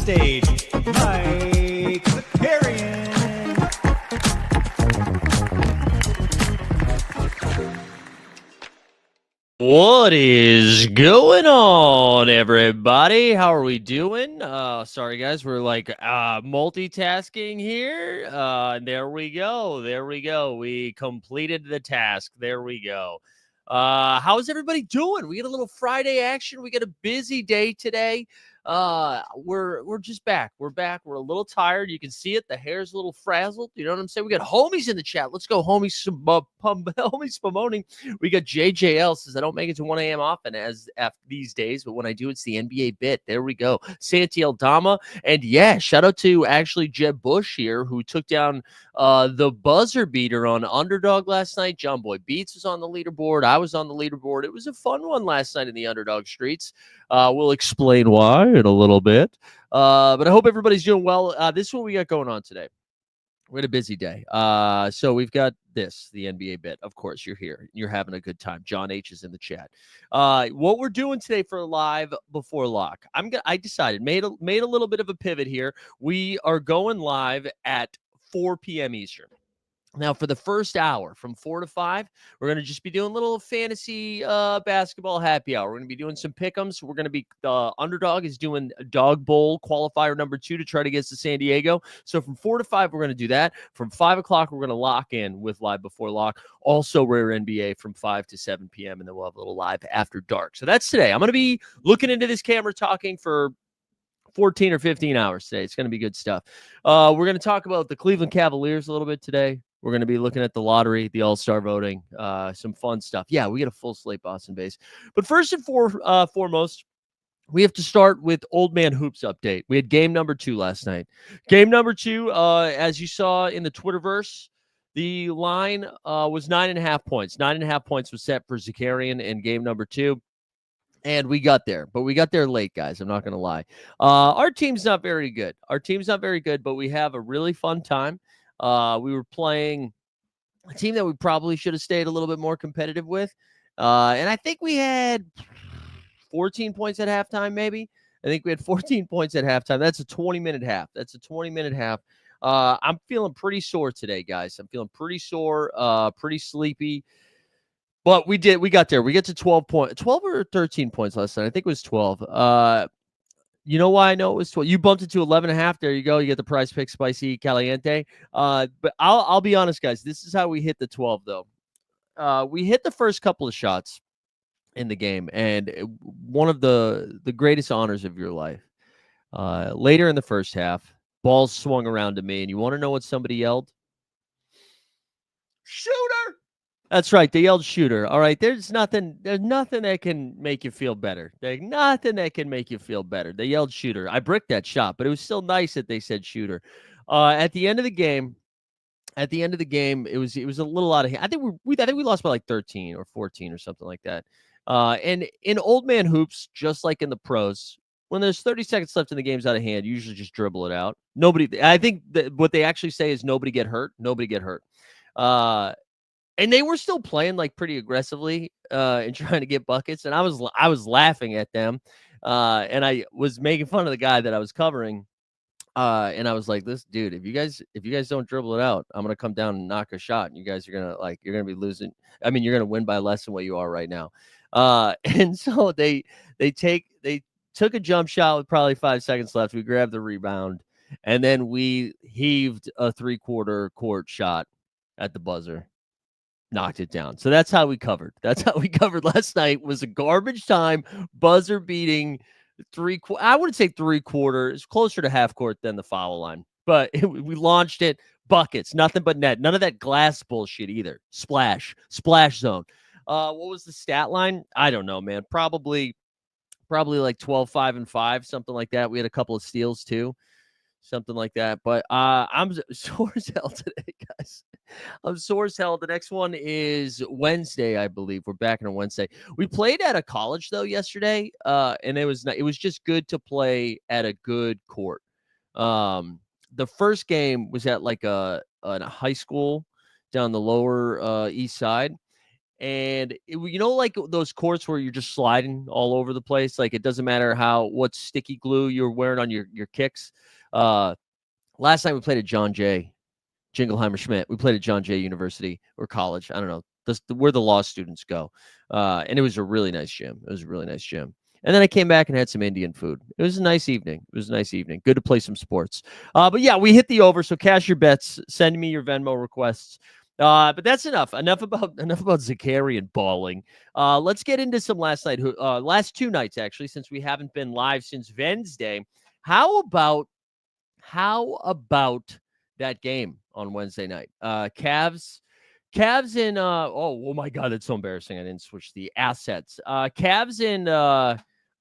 stage, Mike Zakarian. What is going on, everybody? How are we doing? Sorry, guys, we're like multitasking here. There we go. There we go. We completed the task. There we go. How's everybody doing? We get a little Friday action. We got a busy day today. We're just back. We're back. We're a little tired. You can see it. The hair's a little frazzled. You know what I'm saying? We got homies in the chat. Let's go, homies. Homies Spumoni. We got JJL says I don't make it to 1 a.m. often as these days, but when I do, it's the NBA bit. There we go. Santiel Dama. And yeah, shout out to actually Jeb Bush here, who took down the buzzer beater on Underdog last night. John Boy Beats was on the leaderboard. I was on the leaderboard. It was a fun one last night in the Underdog streets. We'll explain why in a little bit. But I hope everybody's doing well. This is what we got going on today. We had a busy day. So we've got the NBA bit. Of course, you're here. You're having a good time. John H is in the chat. What we're doing today for live before lock, I decided, made a little bit of a pivot here. We are going live at 4 p.m. Eastern. Now, for the first hour, from 4 to 5, we're going to just be doing a little fantasy basketball happy hour. We're going to be doing some pick'ems. We're going to be, Underdog is doing a Dog Bowl qualifier number 2 to try to get to San Diego. So from 4 to 5, we're going to do that. From 5 o'clock, we're going to lock in with Live Before Lock. Also, Rare NBA from 5 to 7 p.m., and then we'll have a little live after dark. So that's today. I'm going to be looking into this camera, talking for 14 or 15 hours today. It's going to be good stuff. We're going to talk about the Cleveland Cavaliers a little bit today. We're going to be looking at the lottery, the all-star voting, some fun stuff. Yeah, we get a full slate Boston base. But first and foremost, we have to start with Old Man Hoops update. We had game number 2 last night. Game number 2, as you saw in the Twitterverse, the line was 9.5 points. 9.5 points was set for Zakarian in game number 2. And we got there, but we got there late, guys. I'm not going to lie. Our team's not very good. But we have a really fun time. We were playing a team that we probably should have stayed a little bit more competitive with. And I think we had 14 points at halftime, maybe. I think we had 14 points at halftime. That's a 20-minute half. I'm feeling pretty sore today, guys. I'm feeling pretty sore, pretty sleepy. But we got there. We get to 12 or 13 points last night. I think it was 12. You know why I know it was 12? You bumped it to 11.5. There you go. You get the Prize Pick Spicy Caliente. But I'll be honest, guys. This is how we hit the 12, though. We hit the first couple of shots in the game, and one of the greatest honors of your life. Later in the first half, balls swung around to me, and you want to know what somebody yelled? Shooter! That's right. They yelled shooter. All right. There's nothing that can make you feel better. They yelled shooter. I bricked that shot, but it was still nice that they said shooter. At the end of the game, it was a little out of hand. I think we lost by like 13 or 14 or something like that. And in Old Man Hoops, just like in the pros, when there's 30 seconds left in the game's out of hand, you usually just dribble it out. I think that what they actually say is nobody get hurt. And they were still playing like pretty aggressively and trying to get buckets. And I was laughing at them. And I was making fun of the guy that I was covering. And I was like, "This dude, if you guys don't dribble it out, I'm gonna come down and knock a shot, and you guys are you're gonna be losing. I mean, you're gonna win by less than what you are right now." And so they took a jump shot with probably 5 seconds left. We grabbed the rebound, and then we heaved a 3/4 court shot at the buzzer. Knocked it down. So that's how we covered. Last night. Was a garbage time buzzer beating I wouldn't say 3/4. It's closer to half court than the foul line. But we launched it. Buckets. Nothing but net. None of that glass bullshit either. Splash zone. What was the stat line? I don't know, man. Probably like 12, 5, and 5, something like that. We had a couple of steals too. Something like that. But I'm sore as hell today, guys. I'm sore as hell. The next one is Wednesday, I believe. We're back on Wednesday. We played at a college, though, yesterday, and it was just good to play at a good court. The first game was at like a high school down the lower east side, And like those courts where you're just sliding all over the place. Like it doesn't matter what sticky glue you're wearing on your kicks. Last night we played at John Jay Jingleheimer Schmidt. We played at John Jay University or college. I don't know. Where the law students go. And it was a really nice gym. And then I came back and had some Indian food. It was a nice evening. Good to play some sports. But yeah, we hit the over. So cash your bets. Send me your Venmo requests. But that's enough. Enough about Zakarian balling. Let's get into some last two nights, actually, since we haven't been live since Wednesday. How about that game on Wednesday night? Cavs in oh my God, that's so embarrassing. I didn't switch the assets. Cavs in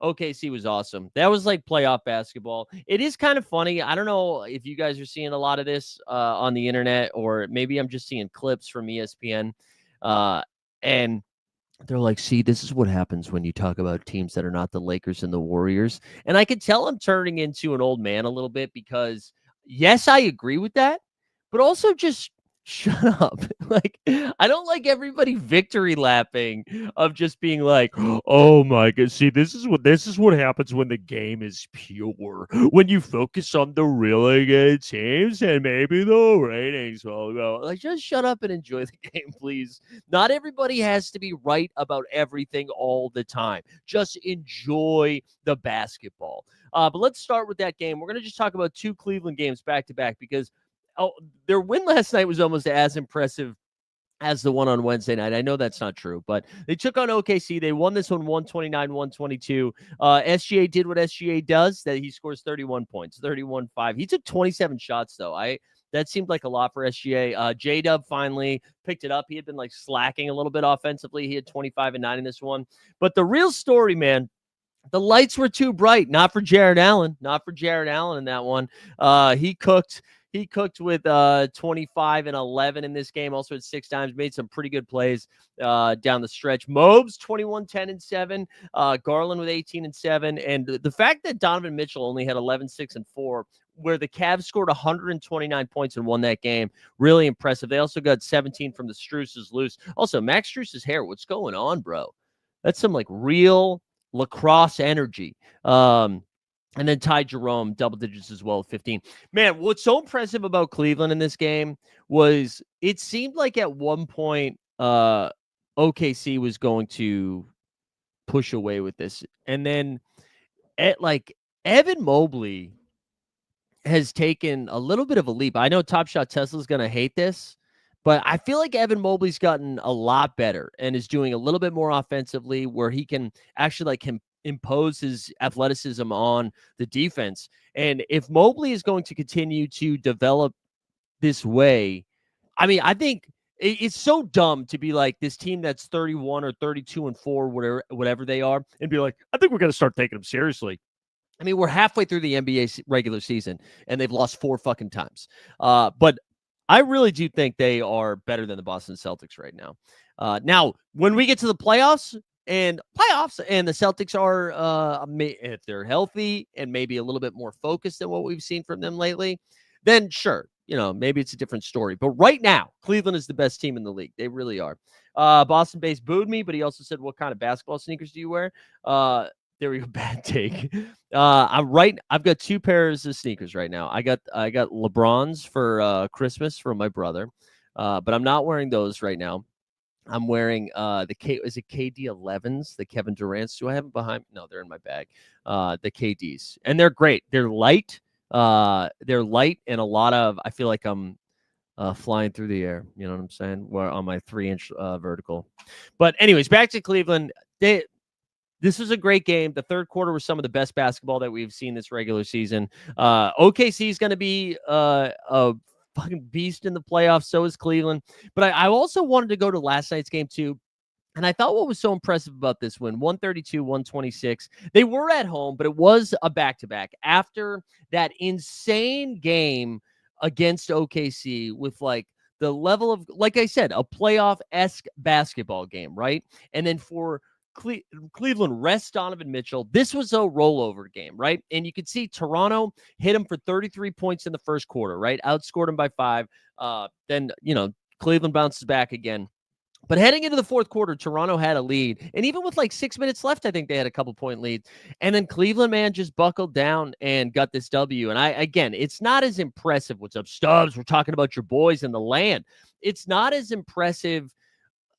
OKC was awesome. That was like playoff basketball. It is kind of funny. I don't know if you guys are seeing a lot of this on the internet, or maybe I'm just seeing clips from ESPN. And they're like, see, this is what happens when you talk about teams that are not the Lakers and the Warriors. And I could tell I'm turning into an old man a little bit because, yes, I agree with that, but also just shut up. Like, I don't like everybody victory lapping of just being like, oh my God, see, this is what happens when the game is pure. When you focus on the really good teams and maybe the ratings will go. Like, just shut up and enjoy the game, please. Not everybody has to be right about everything all the time. Just enjoy the basketball. But let's start with that game. We're going to just talk about two Cleveland games back to back because their win last night was almost as impressive as the one on Wednesday night. I know that's not true, but they took on OKC. They won this one 129-122. SGA did what SGA does, that he scores 31 points, 31-5. He took 27 shots, though. That seemed like a lot for SGA. J-Dub finally picked it up. He had been like slacking a little bit offensively. He had 25 and 9 in this one. But the real story, man, the lights were too bright. Not for Jared Allen. In that one. He cooked. He cooked with 25 and 11 in this game. Also had 6 times. Made some pretty good plays down the stretch. Mobes, 21, 10, and 7. Garland with 18 and 7. And the fact that Donovan Mitchell only had 11, 6, and 4, where the Cavs scored 129 points and won that game, really impressive. They also got 17 from the Struces loose. Also, Max Struce's hair. What's going on, bro? That's some like real lacrosse energy. And then Ty Jerome, double digits as well, 15. Man, what's so impressive about Cleveland in this game was it seemed like at one point OKC was going to push away with this. And then Evan Mobley has taken a little bit of a leap. I know Top Shot Tesla's going to hate this, but I feel like Evan Mobley's gotten a lot better and is doing a little bit more offensively where he can actually impose his athleticism on the defense. And if Mobley is going to continue to develop this way, I mean, I think it's so dumb to be like this team that's 31 or 32 and 4, whatever they are, and be like, I think we're going to start taking them seriously. I mean, we're halfway through the NBA regular season and they've lost 4 fucking times. But I really do think they are better than the Boston Celtics right now. Now, when we get to the playoffs and the Celtics are, if they're healthy and maybe a little bit more focused than what we've seen from them lately, then sure, maybe it's a different story. But right now, Cleveland is the best team in the league. They really are. Boston Base booed me, but he also said, what kind of basketball sneakers do you wear? There we go. Bad take. I've got 2 pairs of sneakers right now. I got LeBrons for Christmas from my brother, but I'm not wearing those right now. I'm wearing is it KD11s, the Kevin Durant's. Do I have them behind? No, they're in my bag. The KDs, and they're great. They're light. They're light, and a lot of. I feel like I'm flying through the air. You know what I'm saying? We're on my 3-inch vertical. But anyways, back to Cleveland. This was a great game. The third quarter was some of the best basketball that we've seen this regular season. OKC is going to be a fucking beast in the playoffs. So is Cleveland. But I also wanted to go to last night's game too. And I thought what was so impressive about this win, 132-126. They were at home, but it was a back-to-back. After that insane game against OKC with the level of, like I said, a playoff-esque basketball game, right? And then for Cleveland rest Donovan Mitchell. This was a rollover game, right? And you could see Toronto hit him for 33 points in the first quarter, right? Outscored him by 5. Then, Cleveland bounces back again. But heading into the fourth quarter, Toronto had a lead. And even with like 6 minutes left, I think they had a couple point lead. And then Cleveland, man, just buckled down and got this W. And again, it's not as impressive. What's up, Stubbs? We're talking about your boys in the land. It's not as impressive.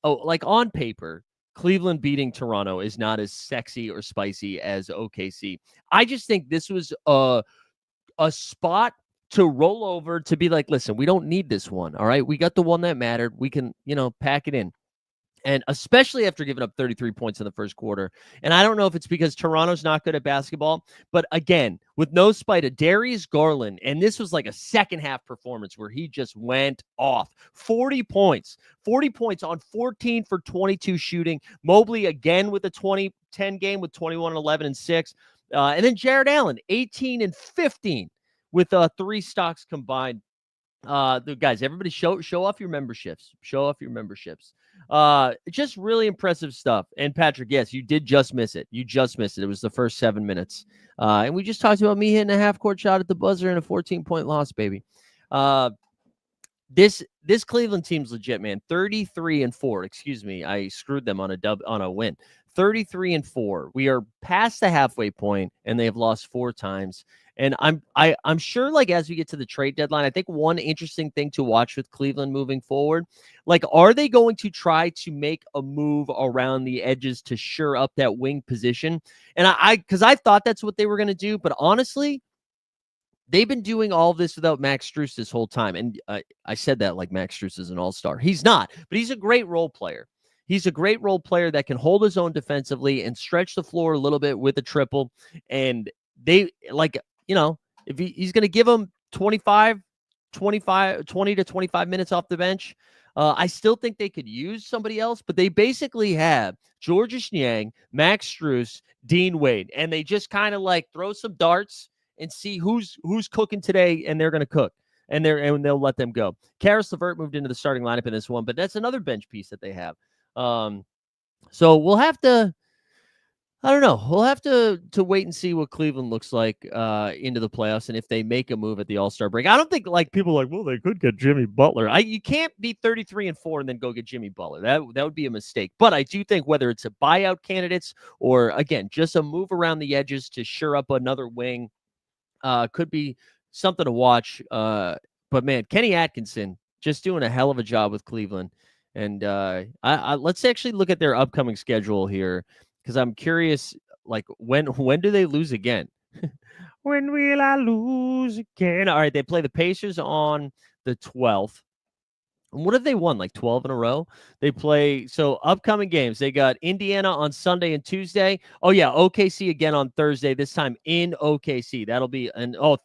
Oh, like on paper, Cleveland beating Toronto is not as sexy or spicy as OKC. I just think this was a spot to roll over to be like, listen, we don't need this one. All right. We got the one that mattered. We can, pack it in. And especially after giving up 33 points in the first quarter. And I don't know if it's because Toronto's not good at basketball, but again, with no spite of Darius Garland, and this was like a second half performance where he just went off. 40 points on 14 for 22 shooting. Mobley again with a 20-10 game with 21, 11, and 6. And then Jared Allen, 18 and 15 with 3 stocks combined. The guys, everybody show off your memberships. Show off your memberships. Just really impressive stuff. And Patrick, yes, you did just miss it. You just missed it. It was the first 7 minutes. And we just talked about me hitting a half-court shot at the buzzer and a 14-point loss, baby. This Cleveland team's legit, man. 33-4. Excuse me, I screwed them on a win. 33-4. We are past the halfway point, and they have lost 4 times. And I'm sure, like, as we get to the trade deadline, I think one interesting thing to watch with Cleveland moving forward, like, are they going to try to make a move around the edges to shore up that wing position? And because I thought that's what they were going to do, but honestly, they've been doing all of this without Max Strus this whole time. And I said that like Max Strus is an all-star. He's not, but he's a great role player. He's a great role player that can hold his own defensively and stretch the floor a little bit with a triple. And they, like, if he's going to give him 20 to 25 minutes off the bench, I still think they could use somebody else, but they basically have Georges Niang, Max Strus, Dean Wade, and they just kind of like throw some darts and see who's cooking today, and they're going to cook, and they'll let them go. Karis LeVert moved into the starting lineup in this one, but that's another bench piece that they have. So we'll have to, I don't know. We'll have to wait and see what Cleveland looks like into the playoffs, and if they make a move at the All-Star break. I don't think like people are like, well, they could get Jimmy Butler. You can't be 33-4 and then go get Jimmy Butler. That would be a mistake. But I do think whether it's a buyout candidates or again just a move around the edges to shore up another wing could be something to watch. But man, Kenny Atkinson just doing a hell of a job with Cleveland. And let's actually look at their upcoming schedule here, because I'm curious, like, when do they lose again? When will I lose again? All right, they play the Pacers on the 12th. And what have they won? Like 12 in a row? They play, so upcoming games, they got Indiana on Sunday and Tuesday. Oh, yeah, OKC again on Thursday, this time in OKC. That'll be no,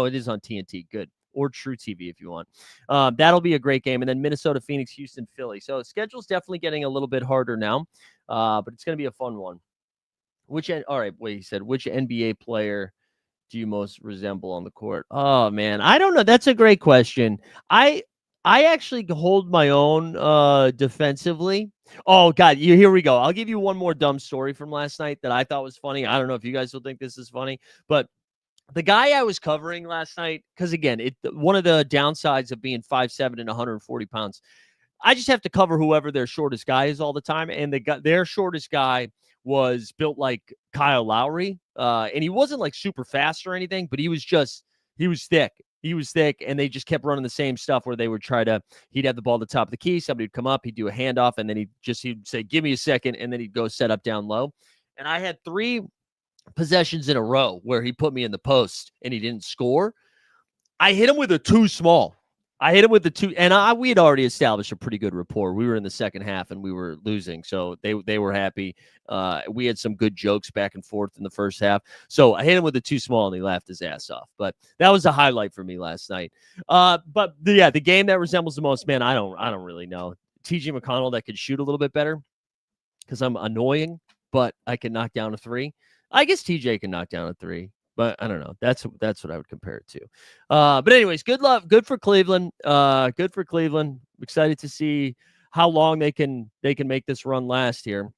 it is on TNT. Good. Or True TV if you want. That'll be a great game. And then Minnesota, Phoenix, Houston, Philly. So schedule's definitely getting a little bit harder now, but it's going to be a fun one. All right, wait, he said, which NBA player do you most resemble on the court? Oh, man, I don't know. That's a great question. I actually hold my own defensively. Oh, God, here we go. I'll give you one more dumb story from last night that I thought was funny. I don't know if you guys will think this is funny, but the guy I was covering last night, because again, one of the downsides of being 5'7" and 140 pounds, I just have to cover whoever their shortest guy is all the time. And their shortest guy was built like Kyle Lowry. And he wasn't like super fast or anything, but he was thick. He was thick, and they just kept running the same stuff where they would he'd have the ball at the top of the key. Somebody would come up, he'd do a handoff, and then he'd say, give me a second. And then he'd go set up down low. And I had 3 possessions in a row where he put me in the post and he didn't score. I hit him with a too small. I hit him with the 2, and we had already established a pretty good rapport. We were in the second half and we were losing, so they were happy. We had some good jokes back and forth in the first half. So I hit him with the too small and he laughed his ass off. But that was a highlight for me last night. But the game that resembles the most, man, I don't really know. TJ McConnell that could shoot a little bit better because I'm annoying, but I can knock down a 3. I guess TJ can knock down a 3, but I don't know. That's what I would compare it to. But anyways, good luck. Good for Cleveland. Good for Cleveland. Excited to see how long they can make this run last here.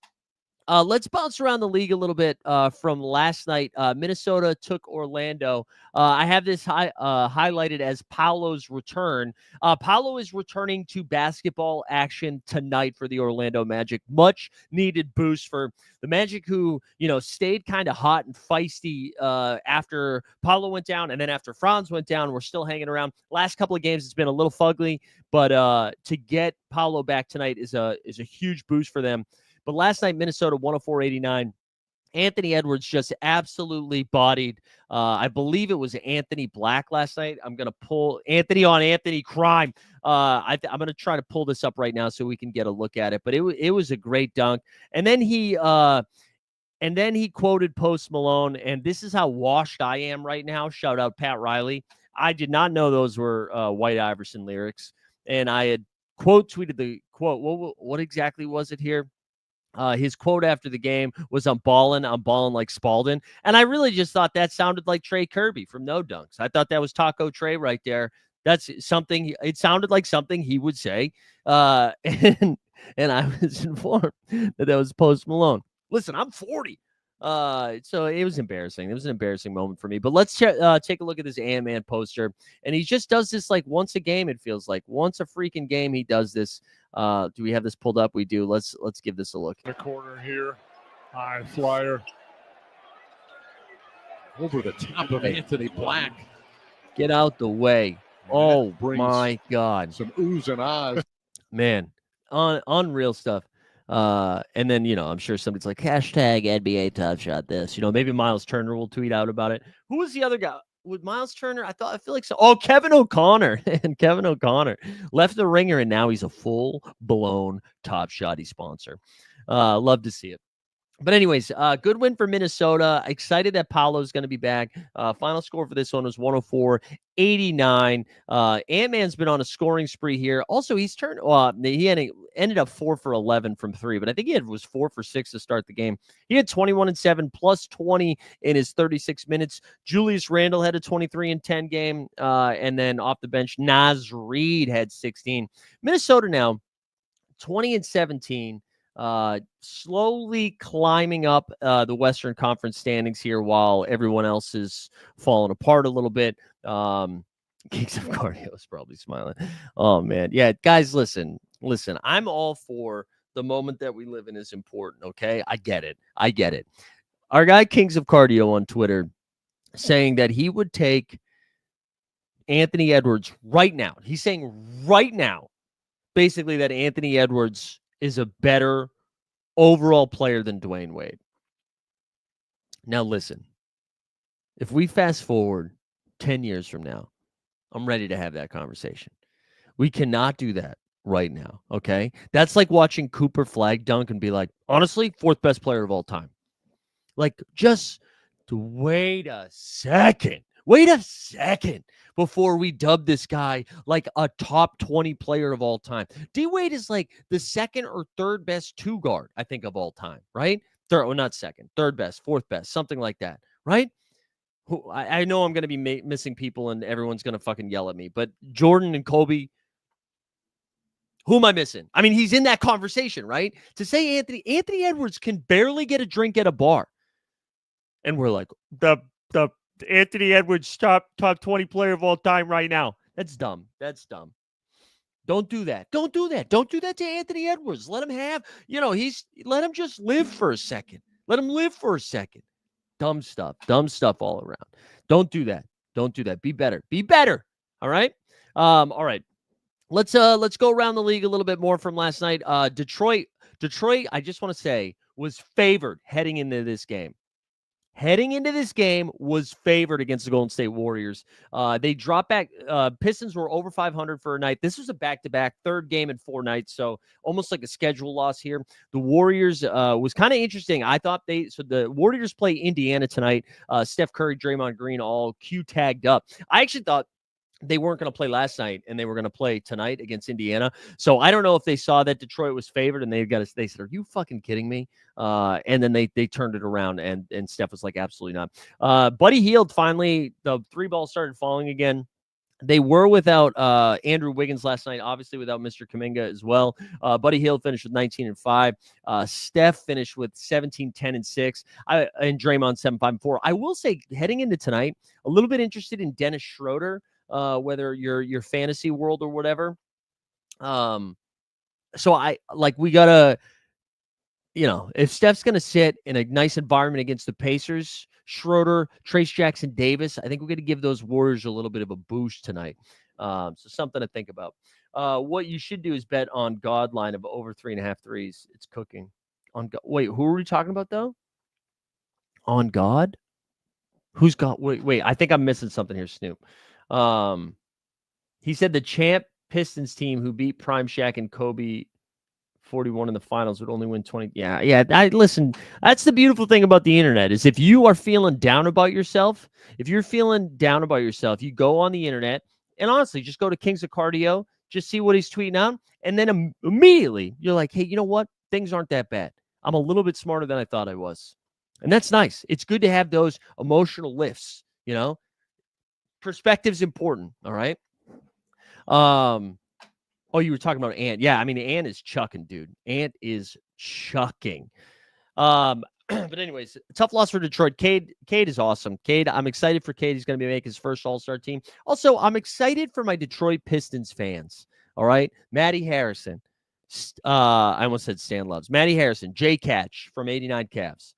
Let's bounce around the league a little bit from last night. Minnesota took Orlando. I have this highlighted as Paolo's return. Paolo is returning to basketball action tonight for the Orlando Magic. Much needed boost for the Magic, who stayed kind of hot and feisty after Paolo went down, and then after Franz went down, we're still hanging around. Last couple of games, it's been a little fugly, but to get Paolo back tonight is a huge boost for them. But last night, Minnesota 104-89. Anthony Edwards just absolutely bodied. I believe it was Anthony Black last night. I'm going to pull Anthony on Anthony crime. I'm going to try to pull this up right now so we can get a look at it. But it was a great dunk. And then he quoted Post Malone, and this is how washed I am right now. Shout out Pat Riley. I did not know those were White Iverson lyrics. And I had quote tweeted the quote. What exactly was it here? His quote after the game was, I'm balling like Spalding. And I really just thought that sounded like Trey Kirby from No Dunks. I thought that was Taco Trey right there. That's something, it sounded like something he would say. And I was informed that was Post Malone. Listen, I'm 40. So it was embarrassing. It was an embarrassing moment for me. But let's take a look at this Ant-Man poster. And he just does this like once a game, it feels like. Once a freaking game, he does this. Do we have this pulled up? We do. Let's give this a look. The corner here. High flyer. Over the top of Anthony Black. Get out the way. Oh, my God. Some oohs and ahs. Man, unreal stuff. And then, I'm sure somebody's like, hashtag NBA Top Shot this. Maybe Miles Turner will tweet out about it. Who was the other guy? With Miles Turner, I feel like so. Oh, Kevin O'Connor. And Kevin O'Connor left the Ringer, and now he's a full-blown Top Shotty sponsor. Love to see it. But anyways, good win for Minnesota. Excited that Paolo's going to be back. Final score for this one was 104-89. Ant-Man's been on a scoring spree here. Also, he's turned. He ended up 4 for 11 from 3, but I think he was 4 for 6 to start the game. He had 21 and 7 plus 20 in his 36 minutes. Julius Randle had a 23 and 10 game, and then off the bench, Naz Reid had 16. Minnesota now 20 and 17. Slowly climbing up the Western Conference standings here while everyone else is falling apart a little bit. Kings of Cardio is probably smiling. Oh, man. Yeah, guys, listen. I'm all for the moment that we live in is important, okay? I get it. Our guy Kings of Cardio on Twitter saying that he would take Anthony Edwards right now. He's saying right now, basically, that Anthony Edwards is a better overall player than Dwayne Wade. Now, listen, if we fast forward 10 years from now, I'm ready to have that conversation. We cannot do that right now, okay? That's like watching Cooper Flag dunk and be like, honestly, 4th best player of all time. Like, just wait a second before we dub this guy like a top 20 player of all time. D-Wade is like the 2nd or 3rd best 2 guard, I think, of all time, right? Not 2nd, 3rd best, 4th best, something like that, right? I know I'm going to be missing people and everyone's going to fucking yell at me, but Jordan and Kobe, who am I missing? I mean, he's in that conversation, right? To say Anthony Edwards can barely get a drink at a bar. And we're like, the Anthony Edwards top 20 player of all time right now. That's dumb. Don't do that. Don't do that to Anthony Edwards. Let him have, let him just live for a second. Dumb stuff all around. Don't do that. Be better. All right. All right. Let's go around the league a little bit more from last night. Detroit, I just want to say, was favored heading into this game. Was favored against the Golden State Warriors. They dropped back. Pistons were over 500 for a night. This was a back-to-back, 3rd game in 4 nights, so almost like a schedule loss here. The Warriors was kind of interesting. I thought the Warriors play Indiana tonight. Steph Curry, Draymond Green, all Q-tagged up. I actually thought they weren't going to play last night and they were going to play tonight against Indiana. So I don't know if they saw that Detroit was favored and they said, are you fucking kidding me? And then they turned it around and Steph was like, absolutely not. Buddy Hield finally, the 3 ball started falling again. They were without Andrew Wiggins last night, obviously without Mr. Kuminga as well. Buddy Hield finished with 19 and 5. Steph finished with 17, 10 and 6. And Draymond 7, 5 and 4. I will say, heading into tonight, a little bit interested in Dennis Schroeder, whether your fantasy world or whatever. So we gotta, if Steph's gonna sit in a nice environment against the Pacers, Schroeder, Trace Jackson Davis, I think we're gonna give those Warriors a little bit of a boost tonight. So something to think about. What you should do is bet on God line of over 3.5 threes. It's cooking. Wait, who are we talking about though? On God? Who's got? Wait. I think I'm missing something here, Snoop. He said the champ Pistons team who beat Prime Shaq and Kobe 41 in the finals would only win 20. Yeah. Listen, that's the beautiful thing about the internet is if you are feeling down about yourself, you go on the internet and honestly, just go to Kings of Cardio, just see what he's tweeting out. And then immediately you're like, hey, you know what? Things aren't that bad. I'm a little bit smarter than I thought I was. And that's nice. It's good to have those emotional lifts, Perspective's important. All right. Oh, you were talking about Ant. Yeah, I mean, Ant is chucking, dude. Ant is chucking. But anyways, tough loss for Detroit. Cade is awesome. Cade, I'm excited for Cade. He's going to be making his first All-Star team. Also, I'm excited for my Detroit Pistons fans. All right, Matty Harrison. I almost said Stan Loves. Matty Harrison, J Catch from 89 Cavs.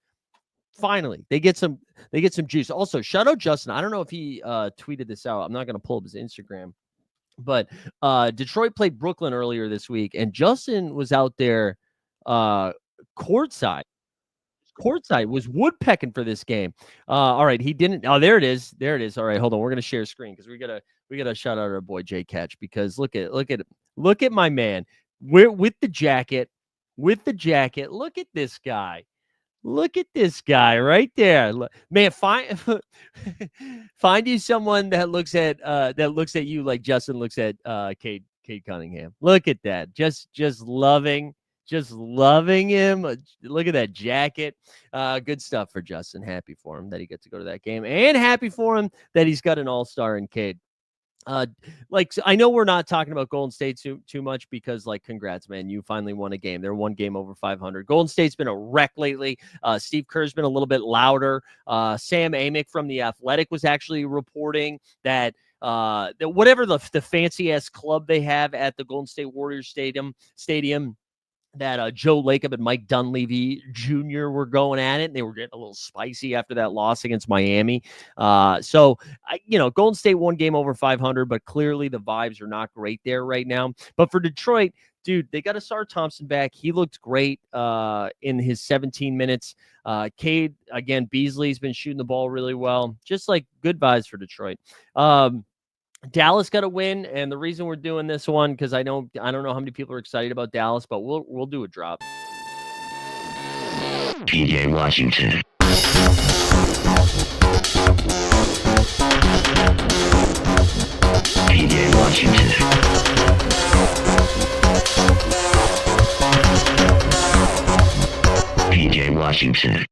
Finally, they get some juice. Also, shout out Justin. I don't know if he tweeted this out. I'm not going to pull up his Instagram. But Detroit played Brooklyn earlier this week, and Justin was out there courtside. Was woodpecking for this game. All right, he didn't. Oh, there it is. All right, hold on. We're gonna share screen because we gotta shout out our boy Jay Catch because look at my man. We're with the jacket. Look at this guy. Look at this guy right there. Man, find you someone that looks at you like Justin looks at Cade Cunningham. Look at that. Just loving him. Look at that jacket. Good stuff for Justin. Happy for him that he gets to go to that game and happy for him that he's got an all-star in Cade. I know we're not talking about Golden State too much because, congrats, man, you finally won a game. They're one game over 500. Golden State's been a wreck lately. Steve Kerr's been a little bit louder. Sam Amick from The Athletic was actually reporting that whatever the fancy ass club they have at the Golden State Warriors stadium that Joe Lacob and Mike Dunleavy Jr. were going at it, and they were getting a little spicy after that loss against Miami. So Golden State won game over 500, but clearly the vibes are not great there right now. But for Detroit, dude, they got Asar Thompson back. He looked great in his 17 minutes. Cade, again, Beasley's been shooting the ball really well. Just good vibes for Detroit. Dallas got a win, and the reason we're doing this one because I don't know how many people are excited about Dallas, but we'll do a drop. PJ Washington. PJ Washington. PJ Washington.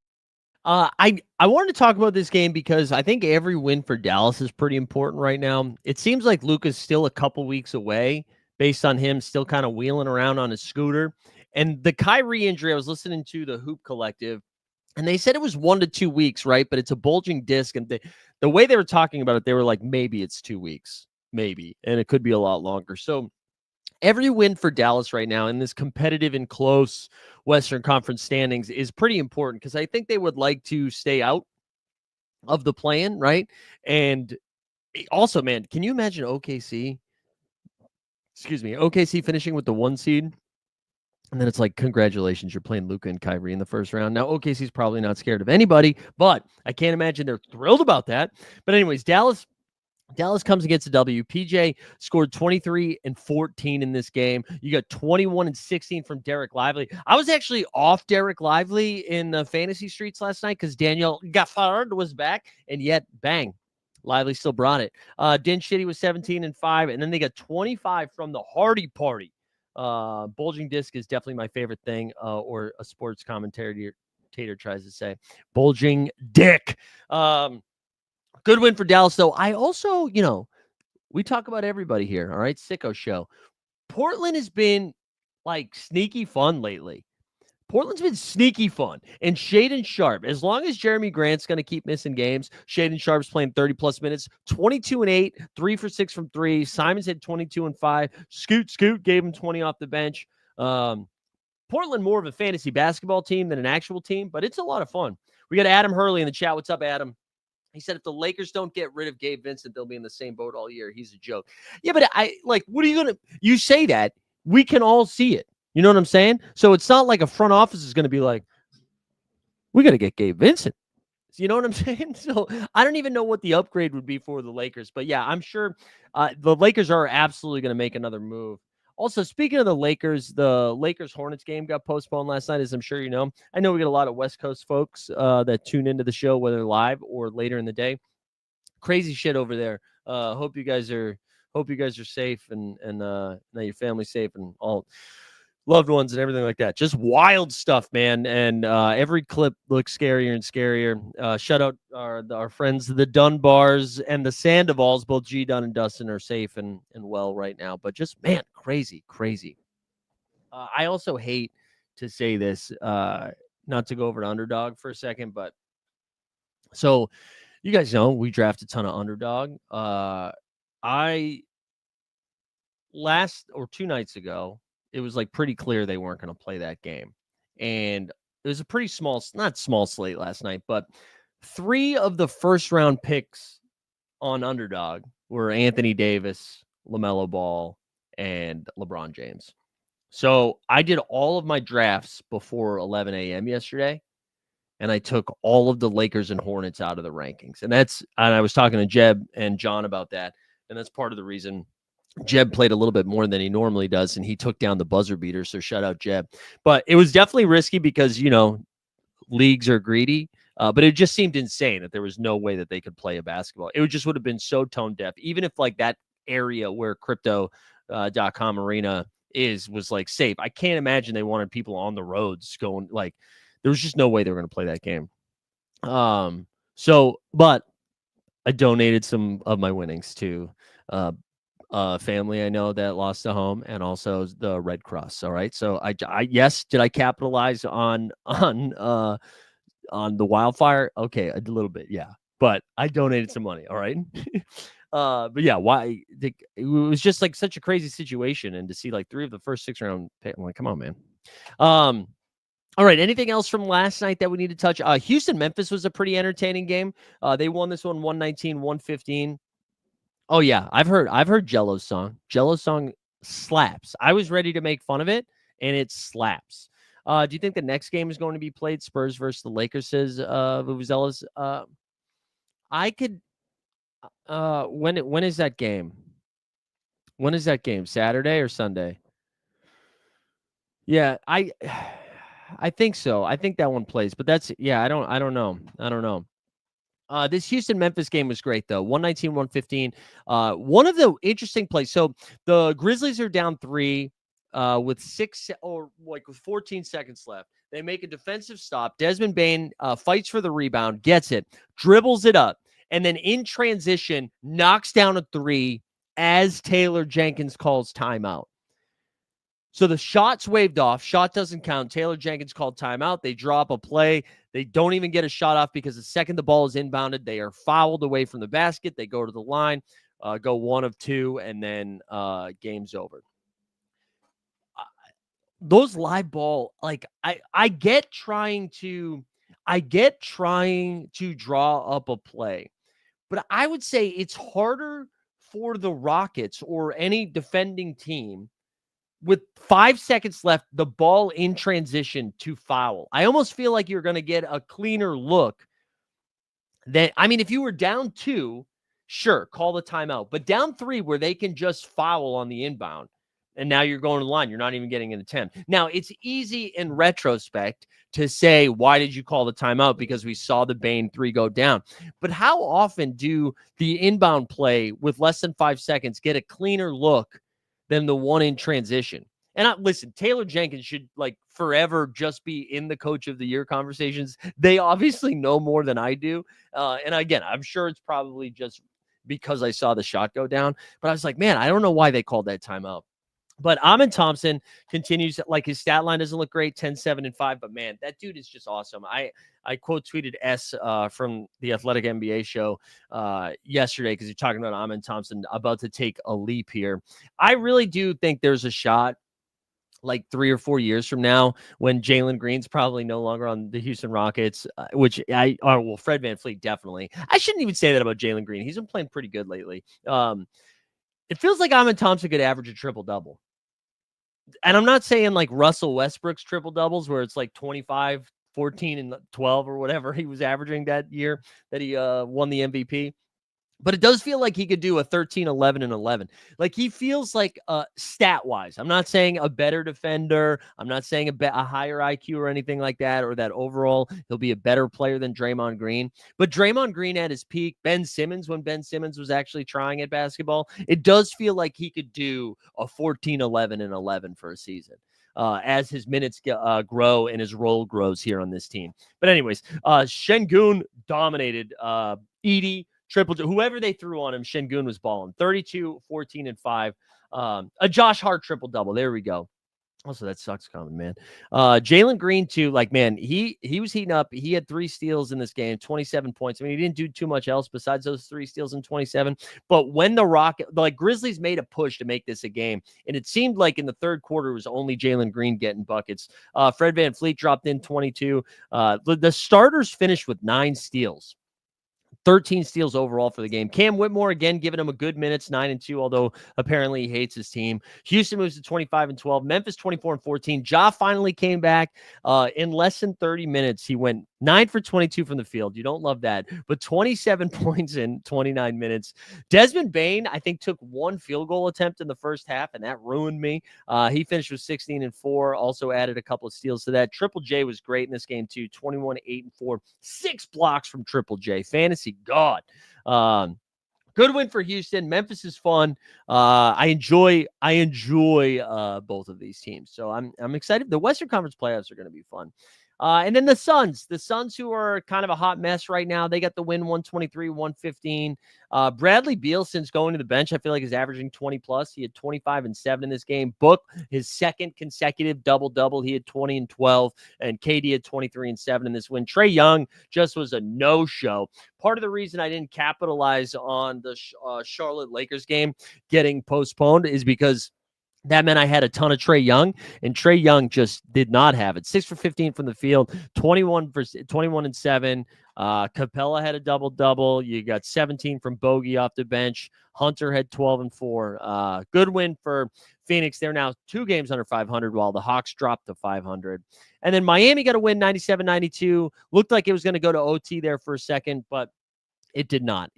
I wanted to talk about this game because I think every win for Dallas is pretty important right now. It seems like Luka's still a couple weeks away based on him still kind of wheeling around on his scooter. And the Kyrie injury, I was listening to the Hoop Collective, and they said it was 1 to 2 weeks, right? But it's a bulging disc. And the way they were talking about it, they were like, maybe it's 2 weeks, maybe. And it could be a lot longer. So every win for Dallas right now in this competitive and close Western Conference standings is pretty important because I think they would like to stay out of the play-in, right? And also, man, can you imagine OKC finishing with the 1 seed? And then it's like, congratulations, you're playing Luka and Kyrie in the first round. Now, OKC's probably not scared of anybody, but I can't imagine they're thrilled about that. But anyways, Dallas comes against the W. PJ scored 23 and 14 in this game. You got 21 and 16 from Derek Lively. I was actually off Derek Lively in the fantasy streets last night because Daniel Gaffard was back, and yet, bang, Lively still brought it. Din Shitty was 17 and 5, and then they got 25 from the Hardy Party. Bulging disc is definitely my favorite thing, or a sports commentator tries to say. Bulging dick. Good win for Dallas, though. I also, We talk about everybody here. All right. Sicko show. Portland has been like sneaky fun lately. Portland's been sneaky fun. And Shaden Sharp, as long as Jeremy Grant's going to keep missing games, Shaden Sharp's playing 30-plus minutes, 22-8, 3 for 6 from 3. Simons had 22-5. Scoot gave him 20 off the bench. Portland more of a fantasy basketball team than an actual team, but it's a lot of fun. We got Adam Hurley in the chat. What's up, Adam? He said if the Lakers don't get rid of Gabe Vincent, they'll be in the same boat all year. He's a joke. Yeah, but what are you going to – you say that. We can all see it. You know what I'm saying? So it's not like a front office is going to be like, we got to get Gabe Vincent. You know what I'm saying? So I don't even know what the upgrade would be for the Lakers. But, yeah, I'm sure the Lakers are absolutely going to make another move. Also, speaking of the Lakers-Hornets game got postponed last night, as I'm sure you know. I know we get a lot of West Coast folks that tune into the show, whether live or later in the day. Crazy shit over there. Hope you guys are safe and that your family's safe and all loved ones and everything like that. Just wild stuff, man. And every clip looks scarier and scarier. Shout out our friends, the Dunbars and the Sandovals. Both G Dunn and Dustin are safe and well right now. But just, man, crazy. I also hate to say this, not to go over to Underdog for a second, but so you guys know we draft a ton of Underdog. Last or 2 nights ago, it was like pretty clear they weren't going to play that game. And it was a pretty not small slate last night, but 3 of the first round picks on Underdog were Anthony Davis, LaMelo Ball, and LeBron James. So I did all of my drafts before 11 a.m. yesterday, and I took all of the Lakers and Hornets out of the rankings. And I was talking to Jeb and John about that, and that's part of the reason Jeb played a little bit more than he normally does, and he took down the buzzer beater, so shout out Jeb. But it was definitely risky because, leagues are greedy, but it just seemed insane that there was no way that they could play a basketball. It would have been so tone deaf, even if like that area where crypto.com arena was like safe. I can't imagine they wanted people on the roads going like there was just no way they were going to play that game. But I donated some of my winnings to family I know that lost a home, and also the Red Cross. All right. So did I capitalize on the wildfire? Okay, a little bit, yeah. But I donated some money. All right. But yeah, it was just like such a crazy situation, and to see like 3 of the first 6 round pick, I'm like, come on, man. All right. Anything else from last night that we need to touch? Houston-Memphis was a pretty entertaining game. They won this one 119-115. Oh yeah, I've heard Jello's song. Jello's song slaps. I was ready to make fun of it, and it slaps. Do you think the next game is going to be played? Spurs versus the Lakers, says Vuvuzelas. I could. When is that game? When is that game? Saturday or Sunday? Yeah, I think so. I think that one plays, but I don't know. This Houston-Memphis game was great, though. 119-115. One of the interesting plays. So the Grizzlies are down 3 with 14 seconds left. They make a defensive stop. Desmond Bane fights for the rebound, gets it, dribbles it up, and then in transition knocks down a 3 as Taylor Jenkins calls timeout. So the shot's waved off. Shot doesn't count. Taylor Jenkins called timeout. They drop a play. They don't even get a shot off because the second the ball is inbounded, they are fouled away from the basket. They go to the line, go 1 of 2, and then game's over. Those live ball, like I get trying to draw up a play, but I would say it's harder for the Rockets or any defending team with 5 seconds left, the ball in transition to foul. I almost feel like you're going to get a cleaner look. If you were down 2, sure, call the timeout. But down 3 where they can just foul on the inbound, and now you're going to the line. You're not even getting an attempt. Now, it's easy in retrospect to say, why did you call the timeout? Because we saw the Bane 3 go down. But how often do the inbound play with less than 5 seconds get a cleaner look than the one in transition? And listen, Taylor Jenkins should forever just be in the coach of the year conversations. They obviously know more than I do. And again, I'm sure it's probably just because I saw the shot go down. But I was like, man, I don't know why they called that timeout. But Amin Thompson continues, like his stat line doesn't look great, 10, 7, and 5. But man, that dude is just awesome. I quote tweeted S from the Athletic NBA show yesterday because you're talking about Amin Thompson about to take a leap here. I really do think there's a shot like 3 or 4 years from now when Jalen Green's probably no longer on the Houston Rockets, which well, Fred VanVleet definitely. I shouldn't even say that about Jalen Green. He's been playing pretty good lately. It feels like Amin Thompson could average a triple-double. And I'm not saying like Russell Westbrook's triple doubles where it's like 25, 14, and 12 or whatever he was averaging that year that he won the MVP. But it does feel like he could do a 13, 11, and 11. Like he feels like stat-wise. I'm not saying a better defender. I'm not saying a higher IQ or anything like that, or that overall he'll be a better player than Draymond Green. But Draymond Green at his peak, Ben Simmons, when Ben Simmons was actually trying at basketball, it does feel like he could do a 14, 11, and 11 for a season. As his minutes grow and his role grows here on this team. But anyways, Şengün dominated Edey. Whoever they threw on him, Şengün was balling. 32, 14, and 5. A Josh Hart triple-double. There we go. Also, that sucks coming, man. Jalen Green, too, like, man, he was heating up. He had 3 steals in this game, 27 points. I mean, he didn't do too much else besides those 3 steals in 27. But when the Grizzlies made a push to make this a game, and it seemed like in the third quarter it was only Jalen Green getting buckets. Fred VanVleet dropped in 22. The starters finished with 9 steals. 13 steals overall for the game. Cam Whitmore, again, giving him a good minutes, 9 and 2, although apparently he hates his team. Houston moves to 25 and 12. Memphis 24 and 14. Ja finally came back in less than 30 minutes. He went 9 for 22 from the field. You don't love that, but 27 points in 29 minutes. Desmond Bane, I think, took 1 field goal attempt in the first half, and that ruined me. He finished with 16 and 4, also added a couple of steals to that. Triple J was great in this game, too. 21, 8, and 4. 6 blocks from Triple J. Fantasy God. Good win for Houston. Memphis is fun. I enjoy both of these teams. So I'm excited. The Western Conference playoffs are going to be fun. And then the Suns, who are kind of a hot mess right now. They got the win 123-115. Bradley Beal, since going to the bench, I feel like is averaging 20 plus. He had 25 and 7 in this game. Book his second consecutive double-double. He had 20 and 12, and KD had 23 and 7 in this win. Trae Young just was a no-show. Part of the reason I didn't capitalize on the Charlotte Lakers game getting postponed is because that meant I had a ton of Trae Young, and Trae Young just did not have it. 6 for 15 from the field, 21 and 7. Capella had a double-double. You got 17 from Bogey off the bench. Hunter had 12 and 4. Good win for Phoenix. They're now 2 games under 500, while the Hawks dropped to 500. And then Miami got a win 97-92. Looked like it was going to go to OT there for a second, but it did not.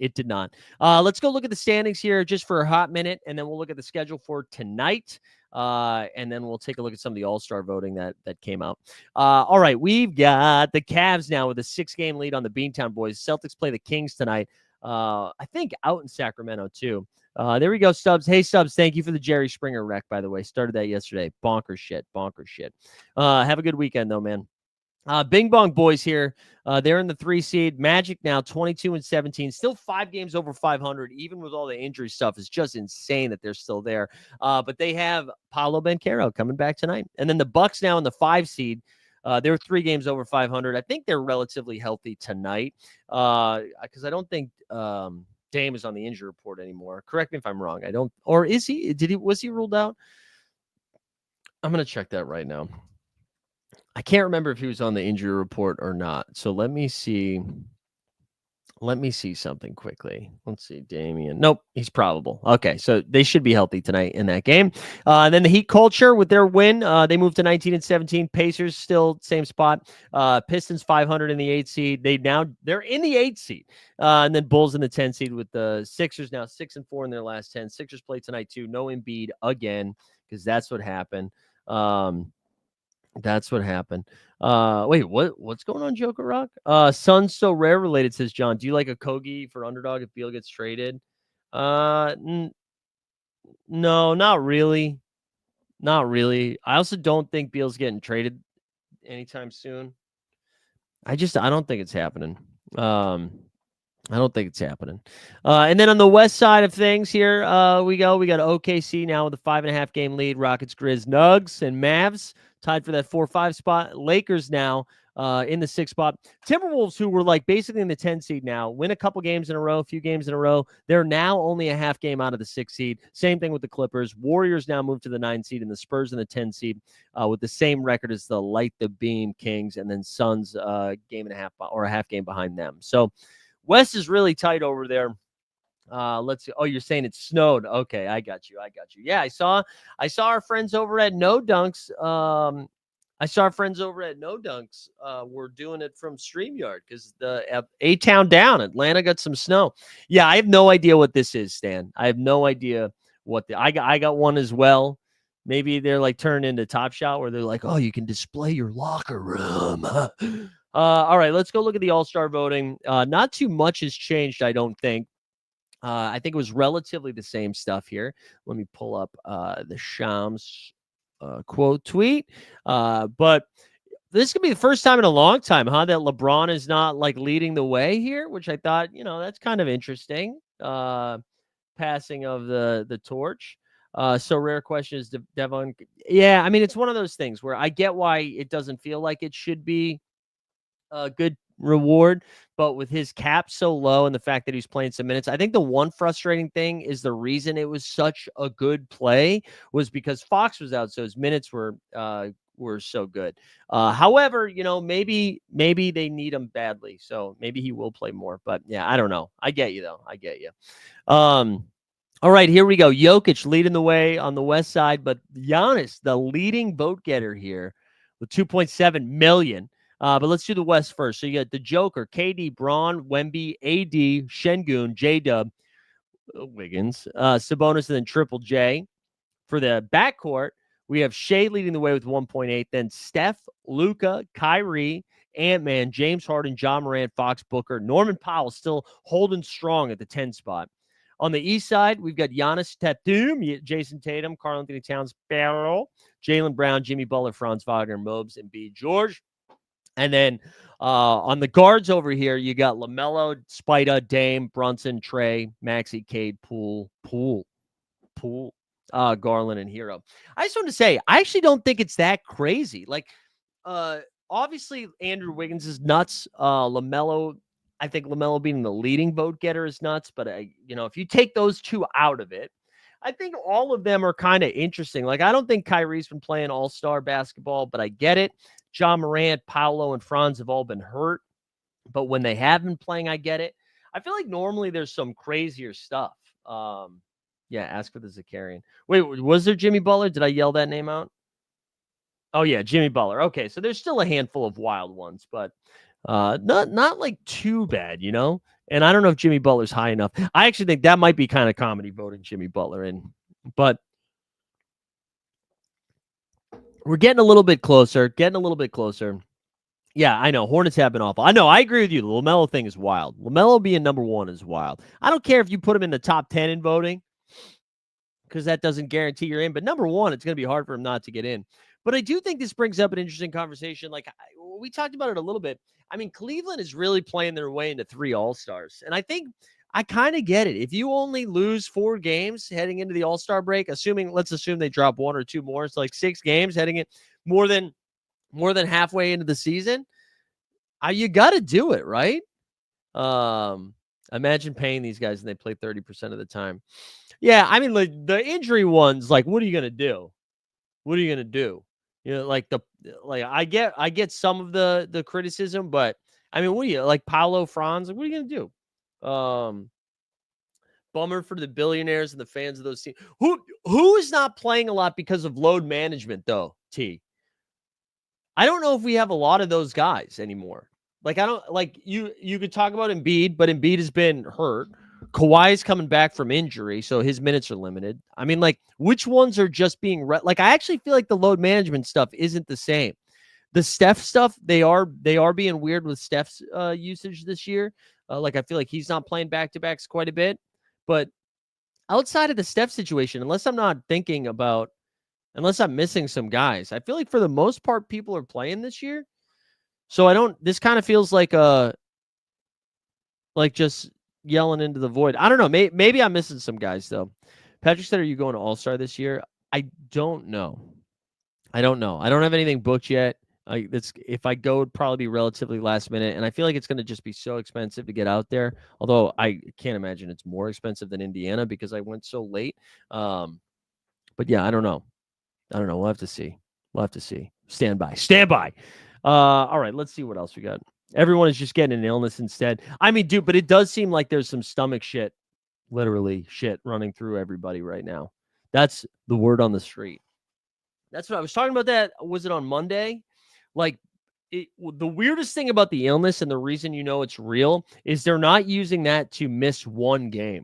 Let's go look at the standings here just for a hot minute, and then we'll look at the schedule for tonight. And then we'll take a look at some of the all-star voting that came out. All right, we've got the Cavs now with a 6-game lead on the Beantown Boys. Celtics play the Kings tonight. I think out in Sacramento too. There we go, Stubbs. Hey, Stubbs, thank you for the Jerry Springer wreck, by the way. Started that yesterday. Bonker shit. Have a good weekend, though, man. Bing Bong Boys here. They're in the 3 seed. Magic now 22 and 17. Still 5 games over 500, even with all the injury stuff. It's just insane that they're still there. But they have Paolo Banchero coming back tonight. And then the Bucks now in the 5 seed. They're 3 games over 500. I think they're relatively healthy tonight. Because I don't think Dame is on the injury report anymore. Correct me if I'm wrong. I don't. Or is he? Was he ruled out? I'm going to check that right now. I can't remember if he was on the injury report or not. So let me see. Something quickly. Let's see. Damian. Nope, he's probable. Okay, so they should be healthy tonight in that game. And then the Heat Culture with their win, they moved to 19 and 17. Pacers still same spot. Pistons 500 in the 8 seed. They're in the 8 seed. And then Bulls in the 10 seed with the Sixers now 6 and 4 in their last 10. Sixers play tonight too. No Embiid again because that's what happened. That's what happened. Wait, what's going on, Joker Rock? Suns so rare related, says John. Do you like a Kogi for underdog if Beal gets traded? No, not really. I also don't think Beal's getting traded anytime soon. I don't think it's happening. I don't think it's happening. And then on the west side of things here, we got OKC now with a 5.5 game lead. Rockets, Grizz, Nugs, and Mavs tied for that 4-5 spot. Lakers now in the 6th spot. Timberwolves, who were like basically in the 10 seed now, win a couple games in a row, a few games in a row. They're now only a half game out of the 6 seed. Same thing with the Clippers. Warriors now move to the 9 seed, and the Spurs in the 10 seed with the same record as the Light the Beam Kings, and then Suns game and a half or a half game behind them. So West is really tight over there. Let's see. Oh, you're saying it snowed. Okay, I got you. Yeah, I saw our friends over at No Dunks. Were doing it from StreamYard because the A-Town down, Atlanta got some snow. Yeah, I have no idea what this is, Stan. I have no idea what I got one as well. Maybe they're like turned into Top Shot where they're like, oh, you can display your locker room. All right, let's go look at the All-Star voting. Not too much has changed, I don't think. I think it was relatively the same stuff here. Let me pull up the Shams quote tweet. But this could be the first time in a long time, huh, that LeBron is not like leading the way here, which I thought, that's kind of interesting. Passing of the torch. So rare question is Devon. Yeah, I mean, it's one of those things where I get why it doesn't feel like it should be a good reward, but with his cap so low and the fact that he's playing some minutes, I think the one frustrating thing is the reason it was such a good play was because Fox was out, so his minutes were so good. However, maybe they need him badly, so maybe he will play more. But yeah, I don't know. I get you though. I get you. All right, here we go. Jokic leading the way on the west side, but Giannis, the leading vote getter here with 2.7 million. But let's do the West first. So you got the Joker, KD, Braun, Wemby, AD, Şengün, J-Dub, Wiggins, Sabonis, and then Triple J. For the backcourt, we have Shea leading the way with 1.8. Then Steph, Luka, Kyrie, Ant-Man, James Harden, John Morant, Fox, Booker, Norman Powell still holding strong at the 10 spot. On the east side, we've got Giannis, Tatum, Jason Tatum, Karl Anthony Towns, Barrel, Jaylen Brown, Jimmy Butler, Franz Wagner, Mobs, and B. George. And then on the guards over here, you got LaMelo, Spida, Dame, Brunson, Trey, Maxey, Cade, Poole, Garland, and Hero. I just want to say, I actually don't think it's that crazy. Like, obviously, Andrew Wiggins is nuts. LaMelo, I think LaMelo being the leading vote getter is nuts. But, if you take those two out of it, I think all of them are kind of interesting. Like, I don't think Kyrie's been playing all-star basketball, but I get it. John Morant, Paolo, and Franz have all been hurt. But when they have been playing, I get it. I feel like normally there's some crazier stuff. Yeah, ask for the Zakarian. Wait, was there Jimmy Butler? Did I yell that name out? Oh, yeah, Jimmy Butler. Okay, so there's still a handful of wild ones, but not like too bad, And I don't know if Jimmy Butler's high enough. I actually think that might be kind of comedy voting Jimmy Butler in. But we're getting a little bit closer. Yeah, I know. Hornets have been awful. I know. I agree with you. The LaMelo thing is wild. LaMelo being number one is wild. I don't care if you put him in the top 10 in voting because that doesn't guarantee you're in. But number one, it's going to be hard for him not to get in. But I do think this brings up an interesting conversation. Like, we talked about it a little bit. I mean, Cleveland is really playing their way into 3 All-Stars. And I think I kind of get it. If you only lose 4 games heading into the All-Star break, let's assume they drop 1 or 2 more. It's like 6 games heading it more than halfway into the season. You got to do it, right? Imagine paying these guys and they play 30% of the time. Yeah, I mean, like the injury ones, like, what are you going to do? I get some of the criticism, but I mean, what do you like Paolo, Franz? What are you going to do? Bummer for the billionaires and the fans of those teams. Who is not playing a lot because of load management, though, T? I don't know if we have a lot of those guys anymore. Like, I don't like you could talk about Embiid, but Embiid has been hurt. Kawhi is coming back from injury, so his minutes are limited. I mean, like, which ones are just being like? I actually feel like the load management stuff isn't the same. The Steph stuff, they are being weird with Steph's usage this year. Like, I feel like he's not playing back-to-backs quite a bit. But outside of the Steph situation, unless I'm missing some guys, I feel like for the most part, people are playing this year. So this kind of feels like just yelling into the void. I don't know. Maybe I'm missing some guys though. Patrick said, "Are you going to All-Star this year?" I don't know. I don't know. I don't have anything booked yet. If I go, it'd probably be relatively last minute, and I feel like it's going to just be so expensive to get out there. Although I can't imagine it's more expensive than Indiana because I went so late. But yeah, I don't know. We'll have to see. Stand by. All right, let's see what else we got. Everyone is just getting an illness instead. I mean, dude, but it does seem like there's some stomach shit, literally shit running through everybody right now. That's the word on the street. That's what I was talking about. That was it on Monday? Like, the weirdest thing about the illness and the reason you know it's real is they're not using that to miss one game.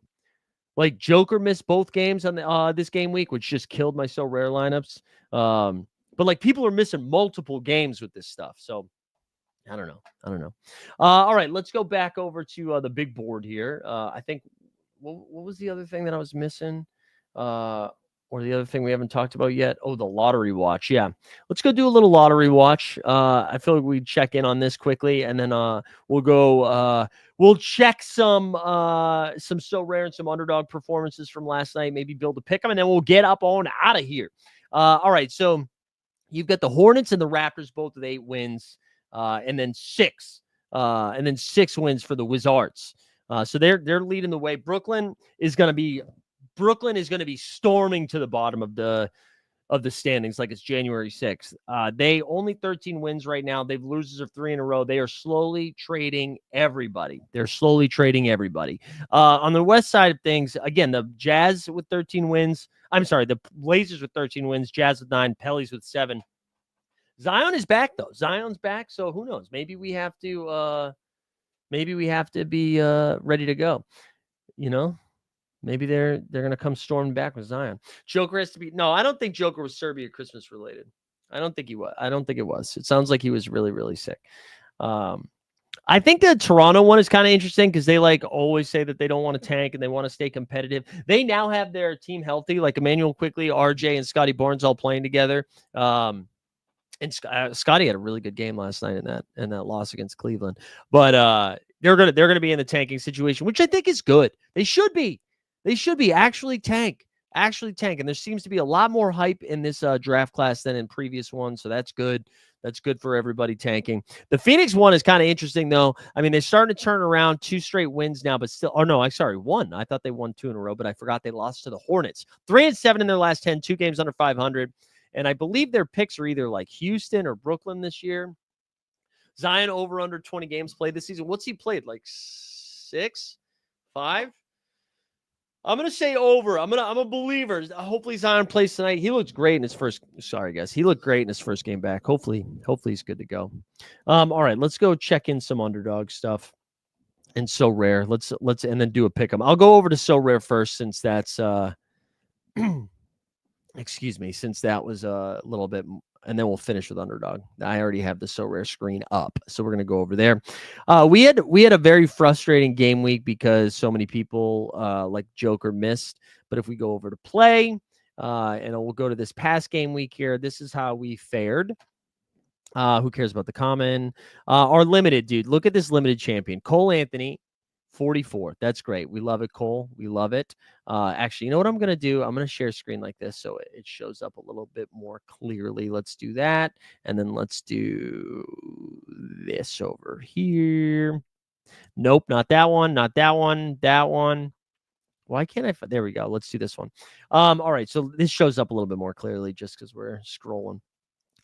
Like Joker missed both games on the this game week, which just killed my SORARE lineups. But like people are missing multiple games with this stuff. So I don't know. All right, let's go back over to the big board here. I think what was the other thing that I was missing? Or the other thing we haven't talked about yet? Oh, the lottery watch. Yeah, let's go do a little lottery watch. I feel like we check in on this quickly, and then we'll go. We'll check some SORARE and some underdog performances from last night. Maybe build a pick them, and then we'll get up on out of here. All right, so you've got the Hornets and the Raptors both with 8 wins, and then 6 wins for the Wizards. So they're leading the way. Brooklyn is going to be storming to the bottom of the standings like it's January 6th. They only 13 wins right now. They've losers of 3 in a row. They are slowly trading everybody. On the west side of things, again, the Jazz with 13 wins. The Blazers with 13 wins, Jazz with 9, Pellies with 7. Zion is back though. Zion's back, so who knows? Maybe we have to be ready to go. You know? Maybe they're going to come storming back with Zion. Joker has to be... No, I don't think Joker was Serbia Christmas related. I don't think he was. I don't think it was. It sounds like he was really, really sick. I think the Toronto one is kind of interesting because they like always say that they don't want to tank and they want to stay competitive. They now have their team healthy, like Emmanuel Quickly, RJ, and Scotty Barnes all playing together. And Scotty had a really good game last night in that loss against Cleveland. But they're gonna be in the tanking situation, which I think is good. They should be actually tank. And there seems to be a lot more hype in this draft class than in previous ones. So that's good. That's good for everybody tanking. The Phoenix one is kind of interesting, though. I mean, they're starting to turn around 2 straight wins now, but still, one. I thought they won 2 in a row, but I forgot they lost to the Hornets. 3-7 in their last 10, 2 games under 500. And I believe their picks are either like Houston or Brooklyn this year. Zion over under 20 games played this season. What's he played? Like 6? 5? I'm going to say over. I'm a believer. Hopefully Zion plays tonight. He looks great in his first. Sorry, guys. He looked great in his first game back. Hopefully he's good to go. All right, let's go check in some underdog stuff and SORARE. Let's and then do a pick 'em. I'll go over to SORARE first since that's excuse me, since that was a little bit, and then we'll finish with underdog. I already have the SORARE screen up, so we're going to go over there. We had a very frustrating game week because so many people like Joker missed. But if we go over to play, and we'll go to this past game week here, this is how we fared. Who cares about the common? Our limited, dude. Look at this limited champion, Cole Anthony. 44. That's great. We love it, Cole. We love it. Actually, you know what I'm going to do? I'm going to share screen like this so it shows up a little bit more clearly. Let's do that. And then let's do this over here. Nope, not that one. Not that one. That one. Why can't I? There we go. Let's do this one. All right. So this shows up a little bit more clearly just because we're scrolling.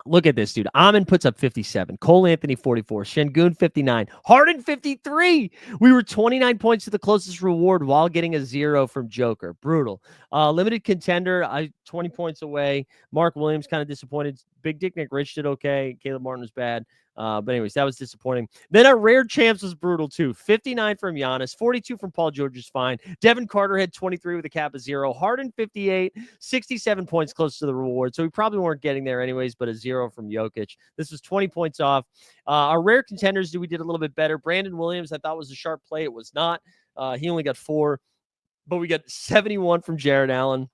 Look at this, dude. Amin puts up 57. Cole Anthony, 44. Şengün, 59. Harden, 53. We were 29 points to the closest reward while getting a 0 from Joker. Brutal. Limited contender, 20 points away. Mark Williams, kind of disappointed. Big Dick Nick Rich did okay. Caleb Martin was bad. But anyways, that was disappointing. Then our rare champs was brutal too. 59 from Giannis, 42 from Paul George is fine. Devin Carter had 23 with a cap of 0. Harden 58, 67 points close to the reward. So we probably weren't getting there anyways, but a 0 from Jokic. This was 20 points off. Our rare contenders, we did a little bit better. Brandon Williams, I thought was a sharp play. It was not. He only got 4, but we got 71 from Jared Allen.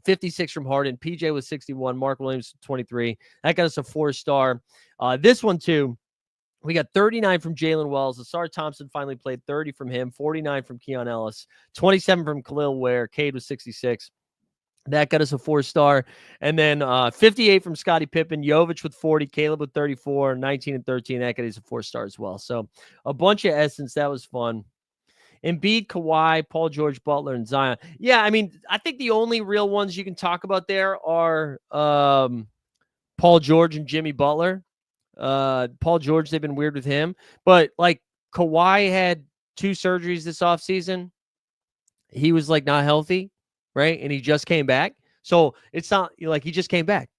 56 from Harden. PJ was 61. Mark Williams 23. That got us a 4-star. This one too We got 39 from Jalen Wells. Asar Thompson finally played, 30 from him, 49 from Keon Ellis, 27 from Khalil Ware. Cade was 66. That got us a 4-star. And then 58 from Scottie Pippen, Jovic with 40, Caleb with 34, 19 and 13. That got us a 4-star as well. So a bunch of essence. That was fun. Embiid, Kawhi, Paul George, Butler, and Zion. Yeah, I mean, I think the only real ones you can talk about there are Paul George and Jimmy Butler. Paul George, they've been weird with him. But, like, Kawhi had 2 surgeries this offseason. He was, like, not healthy, right? And he just came back. So it's not like he just came back.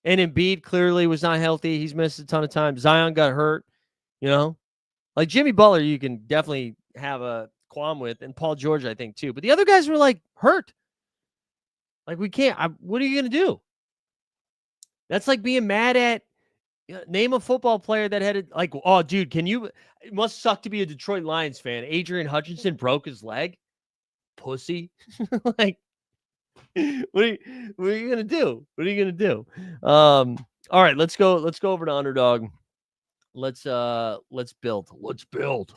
And Embiid clearly was not healthy. He's missed a ton of time. Zion got hurt, you know. Like, Jimmy Butler, you can definitely have a qualm with, and Paul George, I think, too. But the other guys were, like, hurt. Like, we can't. What are you going to do? That's like being mad at, name a football player that had like, oh, dude, it must suck to be a Detroit Lions fan. Adrian Hutchinson broke his leg. Pussy. Like, what are you going to do? What are you going to do? All right, let's go over to Underdog. Let's build. Let's build.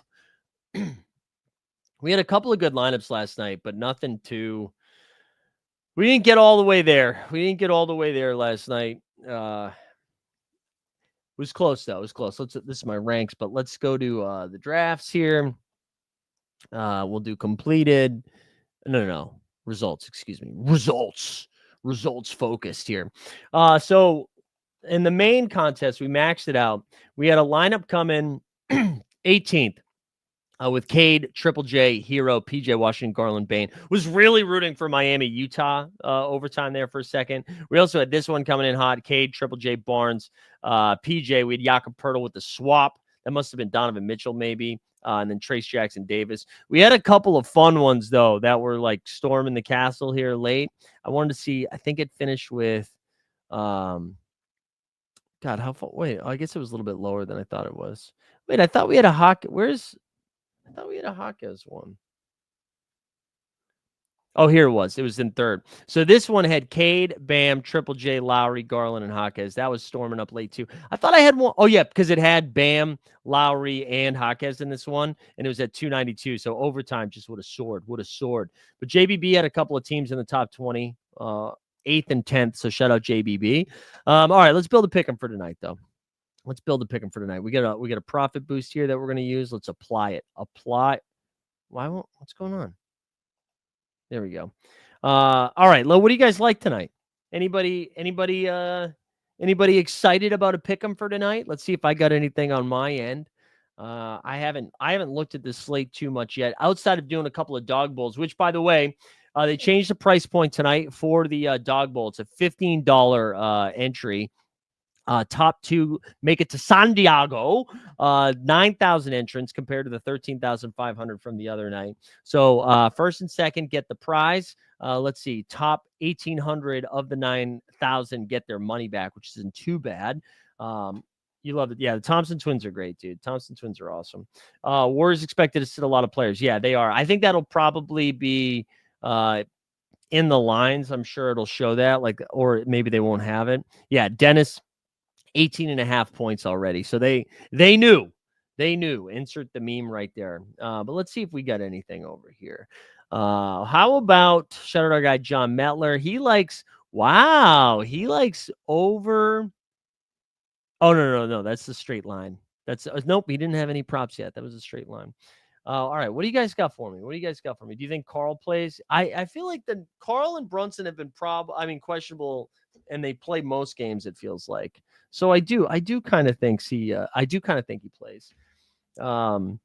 We had a couple of good lineups last night, but nothing too. We didn't get all the way there. Last night. It was close, though. It was close. This is my ranks, but let's go to the drafts here. We'll do completed. No. Results, excuse me. Results focused here. So in the main contest, we maxed it out. We had a lineup come in 18th. With Cade, Triple J, Hero, PJ Washington, Garland, Bain. Was really rooting for Miami, Utah overtime there for a second. We also had this one coming in hot. Cade, Triple J, Barnes, PJ. We had Jakob Poeltl with the swap. That must have been Donovan Mitchell maybe. And then Trace Jackson Davis. We had a couple of fun ones, though, that were like storming the castle here late. I wanted to see, I think it finished with, God, how far? Wait, I guess it was a little bit lower than I thought it was. Wait, I thought we had a Hawk. I thought we had a Hawkes one. Oh, here it was. It was in third. So this one had Cade, Bam, Triple J, Lowry, Garland, and Hawkes. That was storming up late, too. I thought I had one. Oh, yeah, because it had Bam, Lowry, and Hawkes in this one, and it was at 292. So overtime just would have soared. But JBB had a couple of teams in the top 20, 8th and 10th. So shout out JBB. All right, let's build a pick 'em for tonight, though. We got a profit boost here that we're going to use. Let's apply it. What's going on? There we go. All right, Lo, what do you guys like tonight? Anybody excited about a pick 'em for tonight? Let's see if I got anything on my end. I haven't looked at this slate too much yet, outside of doing a couple of dog bowls, which, by the way, they changed the price point tonight for the dog bowl. It's a $15 entry. Top 2 make it to San Diego. 9,000 entrants compared to the 13,500 from the other night. So first and second get the prize. Let's see. Top 1,800 of the 9,000 get their money back, which isn't too bad. You love it. Yeah, the Thompson twins are great, dude. Thompson twins are awesome. Warriors expected to sit a lot of players. Yeah, they are. I think that'll probably be in the lines. I'm sure it'll show that, or maybe they won't have it. Yeah, Dennis, 18.5 points already. So they knew. Insert the meme right there. But let's see if we got anything over here. How about shout out our guy John Metler? He likes over. Oh, no. That's the straight line. That's nope. He didn't have any props yet. That was a straight line. All right. What do you guys got for me? Do you think Carl plays? I feel like the Carl and Brunson have been questionable, and they play most games, it feels like. So I do kind of think he plays. Man,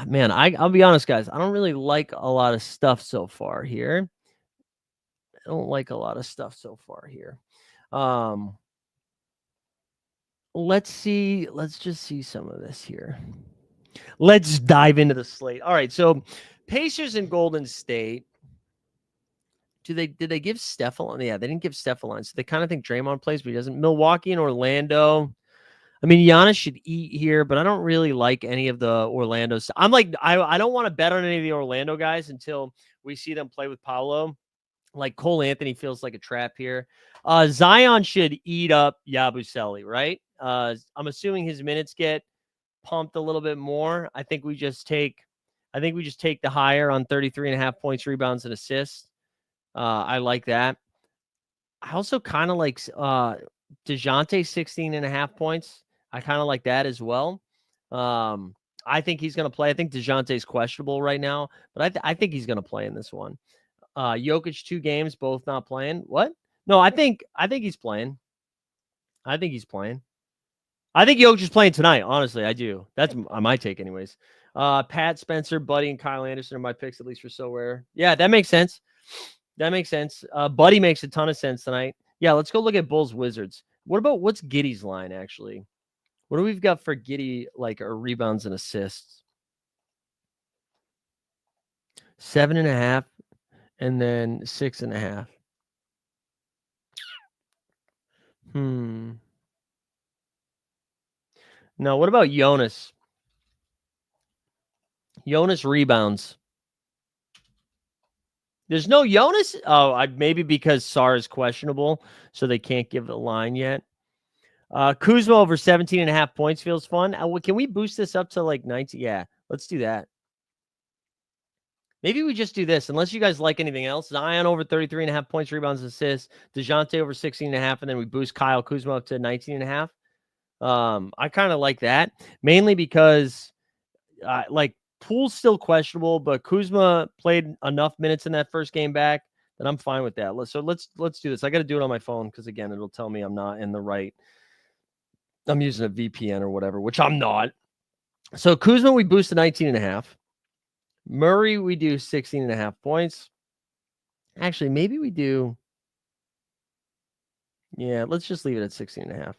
I'll be honest, guys. I don't really like a lot of stuff so far here. Let's see. Let's just see some of this here. Let's dive into the slate. All right, so Pacers and Golden State. Did they give Steph a line? Yeah, they didn't give Steph a line. So they kind of think Draymond plays, but he doesn't. Milwaukee and Orlando. I mean, Giannis should eat here, but I don't really like any of the Orlando's. I'm like, I don't want to bet on any of the Orlando guys until we see them play with Paolo. Like Cole Anthony feels like a trap here. Zion should eat up Yabusele, right? I'm assuming his minutes get pumped a little bit more. I think we just take the higher on 33.5 points, rebounds, and assists. I like that. I also kind of like DeJounte 16.5 points. I kind of like that as well. I think he's going to play. I think DeJounte's questionable right now, but I think he's going to play in this one. Jokic 2 games, both not playing. What? No, I think he's playing. I think Jokic is playing tonight. Honestly, I do. That's my take anyways. Pat, Spencer, Buddy, and Kyle Anderson are my picks, at least for SORARE. Yeah, that makes sense. Buddy makes a ton of sense tonight. Yeah, let's go look at Bulls Wizards. What's Giddey's line, actually? What do we've got for Giddey, like, or rebounds and assists? 7.5 and then 6.5. No, what about Jonas? Jonas rebounds. There's no Jonas? Oh, maybe because SAR is questionable, so they can't give the line yet. Kuzma over 17.5 points feels fun. Can we boost this up to like 19? Yeah, let's do that. Maybe we just do this, unless you guys like anything else. Zion over 33.5 points, rebounds, assists. DeJounte over 16.5, and then we boost Kyle Kuzma up to 19.5. I kind of like that, mainly because like Poole's still questionable, but Kuzma played enough minutes in that first game back that I'm fine with that. So let's do this. I got to do it on my phone because, again, it'll tell me I'm not in the right. I'm using a VPN or whatever, which I'm not. So Kuzma, we boost to 19.5. Murray, we do 16.5 points. Actually, maybe we do. Yeah, let's just leave it at 16.5.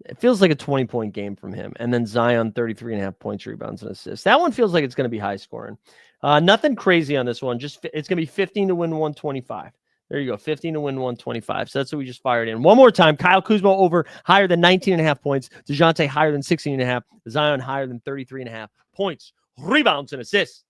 It feels like a 20-point game from him. And then Zion, 33.5 points, rebounds, and assists. That one feels like it's going to be high scoring. Nothing crazy on this one. Just it's going to be 15 to win 125. There you go, 15 to win 125. So that's what we just fired in. One more time, Kyle Kuzma over higher than 19.5 points. DeJounte higher than 16.5. Zion higher than 33.5 points, rebounds, and assists.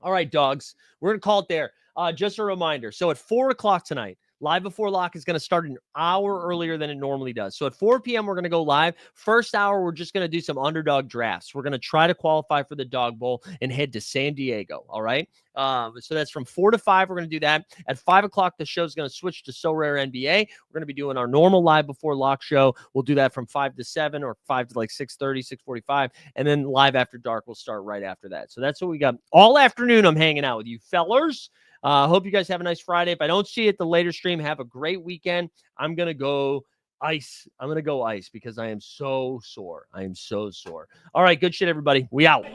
All right, dogs, we're going to call it there. Just a reminder. So at 4 o'clock tonight, Live Before Lock is going to start an hour earlier than it normally does. So at 4 p.m., we're going to go live. First hour, we're just going to do some underdog drafts. We're going to try to qualify for the Dog Bowl and head to San Diego, all right? So that's from 4 to 5. We're going to do that. At 5 o'clock, the show's going to switch to SORARE NBA. We're going to be doing our normal Live Before Lock show. We'll do that from 5 to 7 or 5 to like 6:30, 6:45. And then Live After Dark will start right after that. So that's what we got. All afternoon, I'm hanging out with you fellers. Hope you guys have a nice Friday. If I don't see you at the later stream, have a great weekend. I'm going to go ice. I'm going to go ice because I am so sore. I am so sore. All right, good shit, everybody. We out.